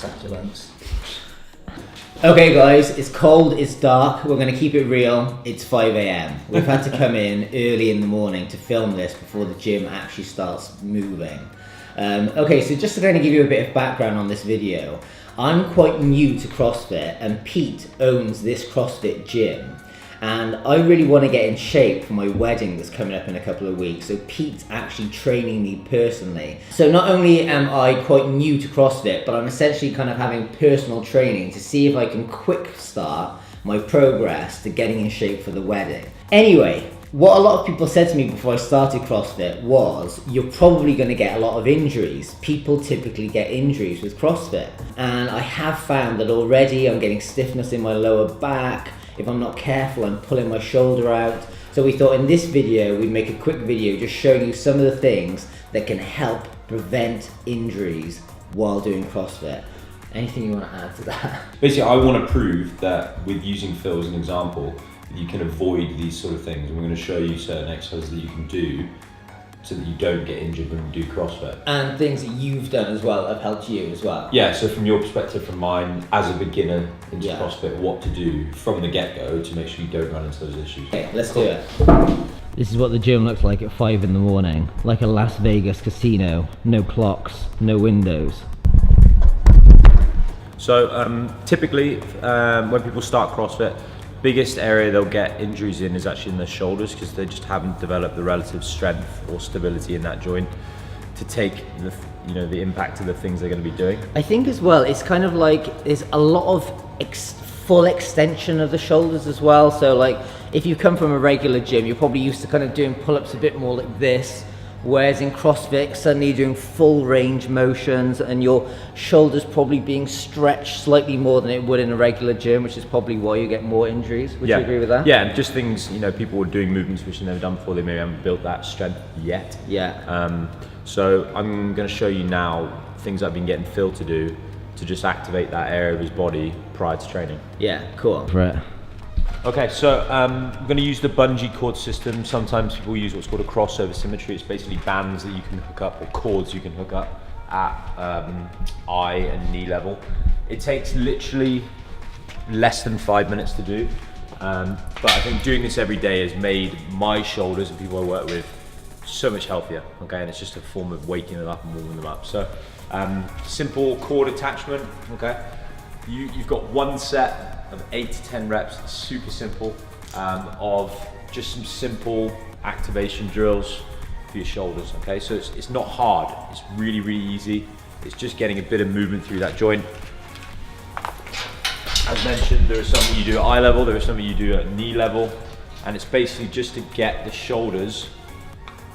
succulents. Okay guys, it's cold, it's dark, we're going to keep it real, it's 5 AM. We've had to come in early in the morning to film this before the gym actually starts moving. Okay, so just to kind of give you a bit of background on this video, I'm quite new to CrossFit and Pete owns this CrossFit gym. And I really want to get in shape for my wedding that's coming up in a couple of weeks. So Pete's actually training me personally. So not only am I quite new to CrossFit, but I'm essentially kind of having personal training to see if I can quick start my progress to getting in shape for the wedding. Anyway, what a lot of people said to me before I started CrossFit was, you're probably going to get a lot of injuries. People typically get injuries with CrossFit. And I have found that already I'm getting stiffness in my lower back. If I'm not careful, I'm pulling my shoulder out. So we thought in this video, we'd make a quick video just showing you some of the things that can help prevent injuries while doing CrossFit. Anything you want to add to that? Basically, I want to prove that with using Phil as an example, you can avoid these sort of things. And we're going to show you certain exercises that you can do so that you don't get injured when you do CrossFit. And things that you've done as well have helped you as well. Yeah, so from your perspective, from mine, as a beginner into CrossFit, what to do from the get-go to make sure you don't run into those issues. Okay, let's do it. This is what the gym looks like at 5 in the morning. Like a Las Vegas casino. No clocks, no windows. So typically, when people start CrossFit, biggest area they'll get injuries in is actually in their shoulders because they just haven't developed the relative strength or stability in that joint to take the impact of the things they're going to be doing. I think as well, it's kind of like there's a lot of full extension of the shoulders as well. So like if you come from a regular gym, you're probably used to kind of doing pull-ups a bit more like this. Whereas in CrossFit, suddenly you're doing full range motions and your shoulders probably being stretched slightly more than it would in a regular gym, which is probably why you get more injuries. Would you agree with that? Yeah, and just things, people are doing movements which they've never done before, they maybe haven't built that strength yet. Yeah. So I'm going to show you now things I've been getting Phil to do to just activate that area of his body prior to training. Yeah, cool. Right. Okay, so I'm going to use the bungee cord system. Sometimes people use what's called a crossover symmetry. It's basically bands that you can hook up, or cords you can hook up at eye and knee level. It takes literally less than 5 minutes to do, but I think doing this every day has made my shoulders and people I work with so much healthier, okay? And it's just a form of waking them up and warming them up. So simple cord attachment, okay? You've got one set of 8 to 10 reps, it's super simple, of just some simple activation drills for your shoulders, okay? So it's not hard, it's really, really easy. It's just getting a bit of movement through that joint. As mentioned, there is something you do at eye level, there is something you do at knee level, and it's basically just to get the shoulders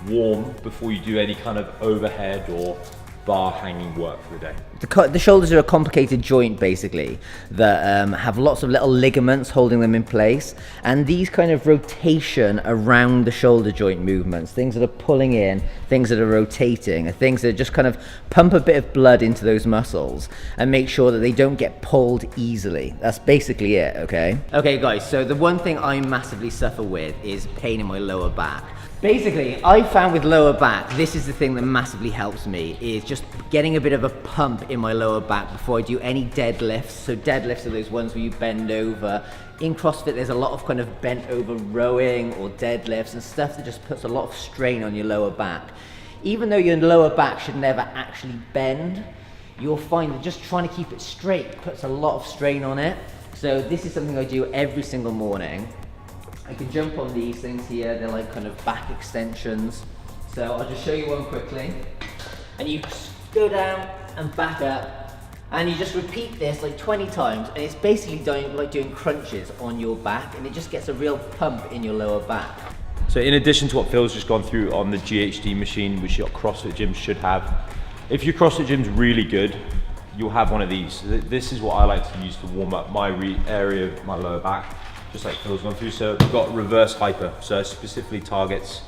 warm before you do any kind of overhead or bar hanging work for the day. The shoulders are a complicated joint basically that have lots of little ligaments holding them in place, and these kind of rotation around the shoulder joint movements, things that are pulling in, things that are rotating, are things that just kind of pump a bit of blood into those muscles and make sure that they don't get pulled easily. That's basically it, okay? Okay guys, so the one thing I massively suffer with is pain in my lower back. Basically, I found with lower back, this is the thing that massively helps me, is just getting a bit of a pump in my lower back before I do any deadlifts. So deadlifts are those ones where you bend over. In CrossFit, there's a lot of kind of bent over rowing or deadlifts and stuff that just puts a lot of strain on your lower back. Even though your lower back should never actually bend, you'll find that just trying to keep it straight puts a lot of strain on it. So this is something I do every single morning. I can jump on these things here, they're like kind of back extensions. So I'll just show you one quickly. And you go down and back up, and you just repeat this like 20 times, and it's basically doing crunches on your back, and it just gets a real pump in your lower back. So in addition to what Phil's just gone through on the GHD machine, which your CrossFit gyms should have, if your CrossFit gym's really good, you'll have one of these. This is what I like to use to warm up my area of my lower back, just like Phil's gone through. So we've got reverse hyper, so it specifically targets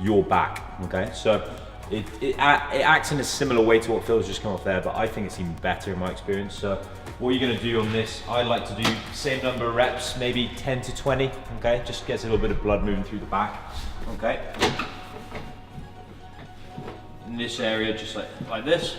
your back, okay? So it acts in a similar way to what Phil's just come off there, but I think it's even better in my experience. So what you're gonna do on this, I like to do same number of reps, maybe 10 to 20, okay? Just gets a little bit of blood moving through the back, okay? In this area, just like this.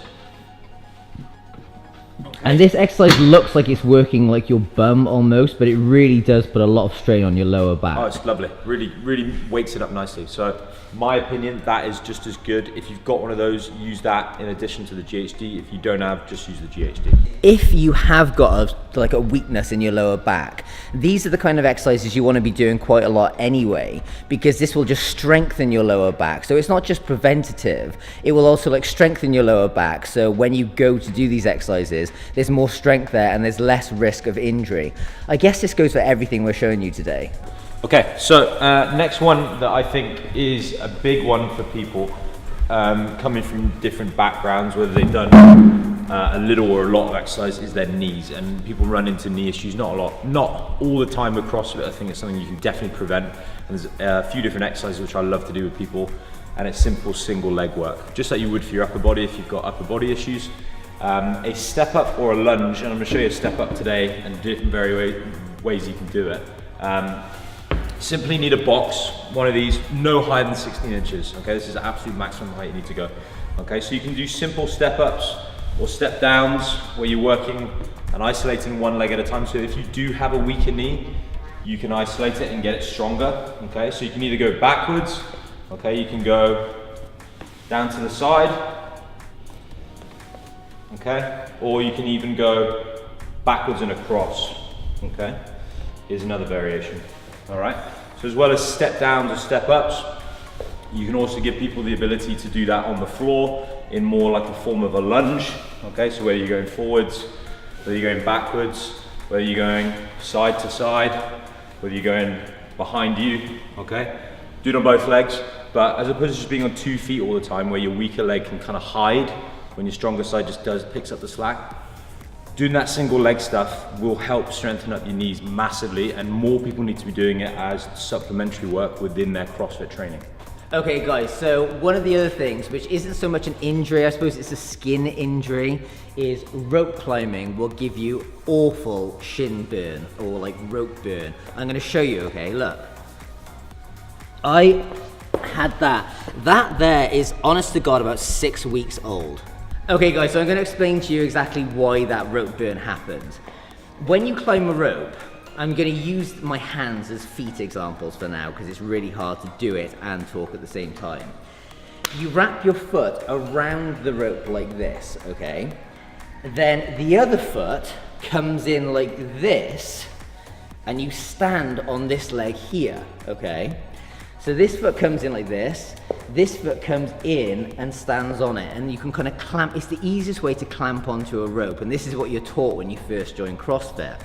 Okay. And this exercise looks like it's working like your bum almost, but it really does put a lot of strain on your lower back. Oh, it's lovely. Really wakes it up nicely. So, my opinion, that is just as good. If you've got one of those, use that in addition to the GHD. If you don't have, just use the GHD. If you have got a weakness in your lower back, these are the kind of exercises you want to be doing quite a lot anyway, because this will just strengthen your lower back. So it's not just preventative, it will also like strengthen your lower back. So when you go to do these exercises, there's more strength there and there's less risk of injury. I guess this goes for everything we're showing you today. Okay, so next one that I think is a big one for people coming from different backgrounds, whether they've done a little or a lot of exercise, is their knees. And people run into knee issues, not all the time with CrossFit. I think it's something you can definitely prevent. And there's a few different exercises which I love to do with people, and it's simple single leg work, just like you would for your upper body if you've got upper body issues. A step up or a lunge, and I'm going to show you a step up today and different ways you can do it. Simply need a box, one of these, no higher than 16 inches. Okay, this is the absolute maximum height you need to go. Okay, so you can do simple step ups or step downs where you're working and isolating one leg at a time. So if you do have a weaker knee, you can isolate it and get it stronger. Okay, so you can either go backwards, okay, you can go down to the side, okay, or you can even go backwards and across. Okay, here's another variation. All right, so as well as step downs or step ups, you can also give people the ability to do that on the floor in more like a form of a lunge. Okay, so whether you're going forwards, whether you're going backwards, whether you're going side to side, whether you're going behind you, okay? Do it on both legs, but as opposed to just being on 2 feet all the time where your weaker leg can kind of hide when your stronger side just picks up the slack. Doing that single leg stuff will help strengthen up your knees massively, and more people need to be doing it as supplementary work within their CrossFit training. Okay guys, so one of the other things, which isn't so much an injury, I suppose it's a skin injury, is rope climbing will give you awful shin burn or like rope burn. I'm gonna show you, okay, look. I had that. That there is, honest to God, about 6 weeks old. Okay guys, so I'm going to explain to you exactly why that rope burn happens. When you climb a rope, I'm going to use my hands as feet examples for now because it's really hard to do it and talk at the same time. You wrap your foot around the rope like this, okay? Then the other foot comes in like this and you stand on this leg here, okay? So this foot comes in like this foot comes in and stands on it, and you can kind of clamp. It's the easiest way to clamp onto a rope, and this is what you're taught when you first join CrossFit.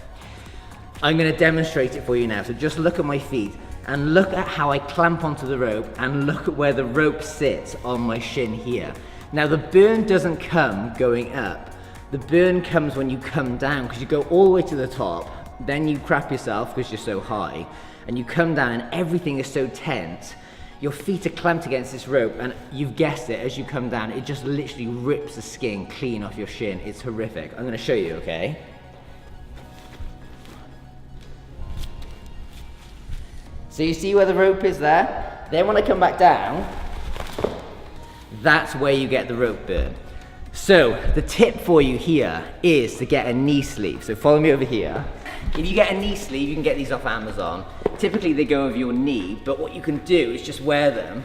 I'm going to demonstrate it for you now, so just look at my feet and look at how I clamp onto the rope and look at where the rope sits on my shin here. Now the burn doesn't come going up, the burn comes when you come down because you go all the way to the top, then you crap yourself because you're so high, and you come down and everything is so tense. Your feet are clamped against this rope, and you've guessed it, as you come down, it just literally rips the skin clean off your shin. It's horrific. I'm going to show you, okay? So you see where the rope is there? Then when I come back down, that's where you get the rope burn. So the tip for you here is to get a knee sleeve. So follow me over here. If you get a knee sleeve, you can get these off Amazon. Typically they go over your knee, but what you can do is just wear them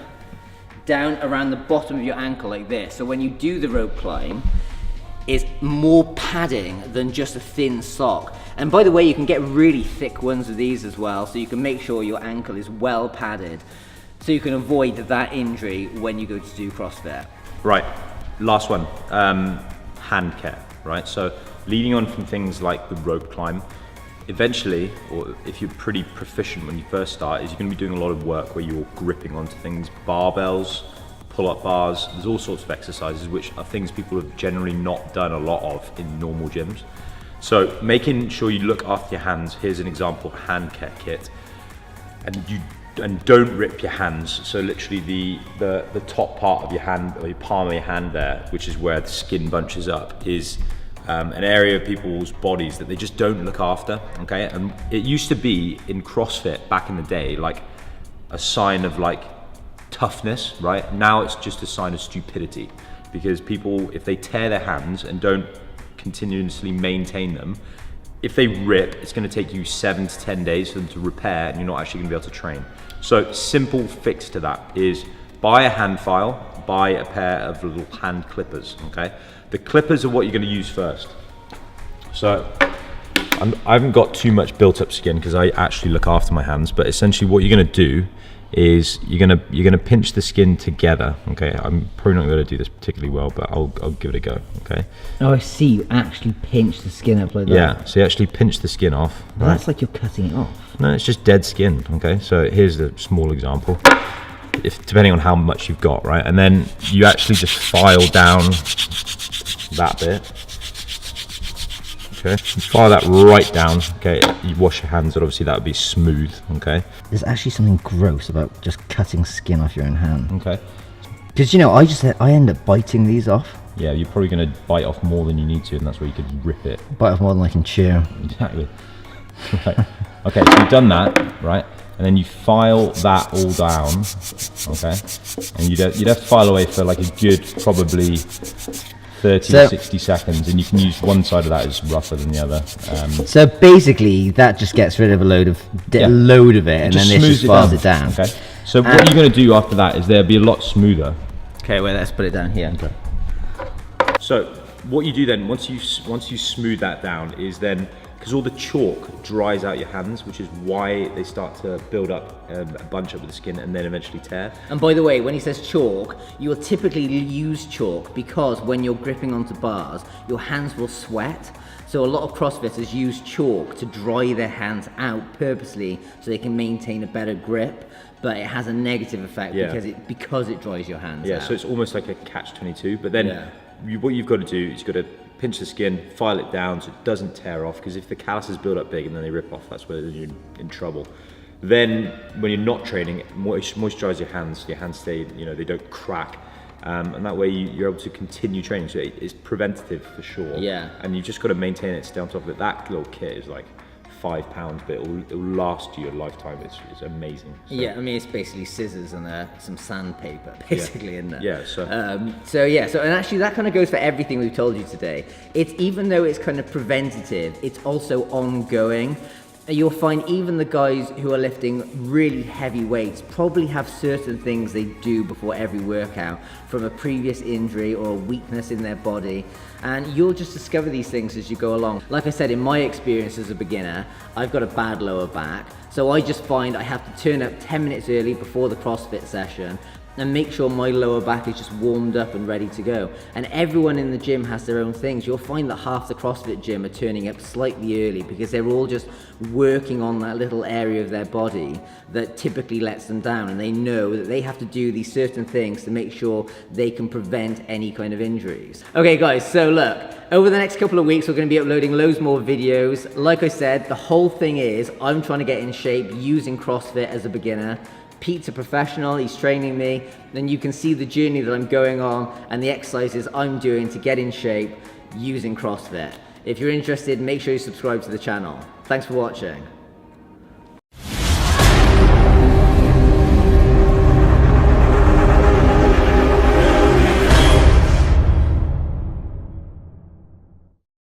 down around the bottom of your ankle like this. So when you do the rope climb, it's more padding than just a thin sock. And by the way, you can get really thick ones of these as well, so you can make sure your ankle is well padded, so you can avoid that injury when you go to do CrossFit. Right, last one, hand care, right? So leading on from things like the rope climb, eventually, or if you're pretty proficient when you first start, is you're going to be doing a lot of work where you're gripping onto things, barbells, pull-up bars. There's all sorts of exercises which are things people have generally not done a lot of in normal gyms. So making sure you look after your hands. Here's an example hand care kit, and don't rip your hands. So literally the top part of your hand, or your palm of your hand there, which is where the skin bunches up, is an area of people's bodies that they just don't look after, okay? And it used to be in CrossFit back in the day, like a sign of like toughness, right? Now it's just a sign of stupidity, because people, if they tear their hands and don't continuously maintain them. If they rip, it's going to take you 7 to 10 days for them to repair, and you're not actually going to be able to train. So simple fix to that is buy a hand file, buy a pair of little hand clippers, okay? The clippers are what you're going to use first. So I haven't got too much built up skin because I actually look after my hands, but essentially what you're going to do is you're gonna pinch the skin together. Okay, I'm probably not going to do this particularly well, but I'll give it a go. Okay. Oh, I see. You actually pinch the skin up like that. Yeah. So you actually pinch the skin off. Well, right? That's like you're cutting it off. No, it's just dead skin. Okay. So here's a small example. If depending on how much you've got, right, and then you actually just file down that bit. Okay, you file that right down. Okay, you wash your hands, and obviously that would be smooth. Okay. There's actually something gross about just cutting skin off your own hand. Okay. Because you know, I end up biting these off. Yeah, you're probably going to bite off more than you need to, and that's where you could rip it. Bite off more than I can chew. Exactly. Right. Okay, so you've done that, right? And then you file that all down, okay? And you'd have to file away for like a good probably 30 to 60 seconds, and you can use one side of that is rougher than the other. So basically, that just gets rid of a load of it, and then this just files it down. Okay. So what you're going to do after that is they'll be a lot smoother. Okay, well, let's put it down here. Okay. So what you do then, once you smooth that down, is then, because all the chalk dries out your hands, which is why they start to build up, a bunch up with the skin, and then eventually tear. And by the way, when he says chalk, you will typically use chalk because when you're gripping onto bars, your hands will sweat. So a lot of CrossFitters use chalk to dry their hands out purposely so they can maintain a better grip, but it has a negative effect because it dries your hands out. So it's almost like a catch-22, but then what you've got to do is you've got to pinch the skin, file it down so it doesn't tear off, because if the calluses build up big and then they rip off, that's where you're in trouble. Then when you're not training, moisturize your hands stay, they don't crack, and that way you're able to continue training. So it's preventative for sure. Yeah. And you just got to maintain it, stay on top of it. That little kit is like £5, but it'll last you a lifetime. It's amazing. So. Yeah, I mean, it's basically scissors and some sandpaper, basically, isn't it? Yeah. So and actually that kind of goes for everything we've told you today. It's, even though it's kind of preventative, it's also ongoing. You'll find even the guys who are lifting really heavy weights probably have certain things they do before every workout from a previous injury or a weakness in their body, and you'll just discover these things as you go along. Like I said, in my experience as a beginner, I've got a bad lower back, so I just find I have to turn up 10 minutes early before the CrossFit session and make sure my lower back is just warmed up and ready to go. And everyone in the gym has their own things. You'll find that half the CrossFit gym are turning up slightly early because they're all just working on that little area of their body that typically lets them down, and they know that they have to do these certain things to make sure they can prevent any kind of injuries. Okay guys, so look, over the next couple of weeks we're going to be uploading loads more videos. Like I said, the whole thing is I'm trying to get in shape using CrossFit as a beginner. Pete's a professional, he's training me, then you can see the journey that I'm going on and the exercises I'm doing to get in shape using CrossFit. If you're interested, make sure you subscribe to the channel. Thanks for watching.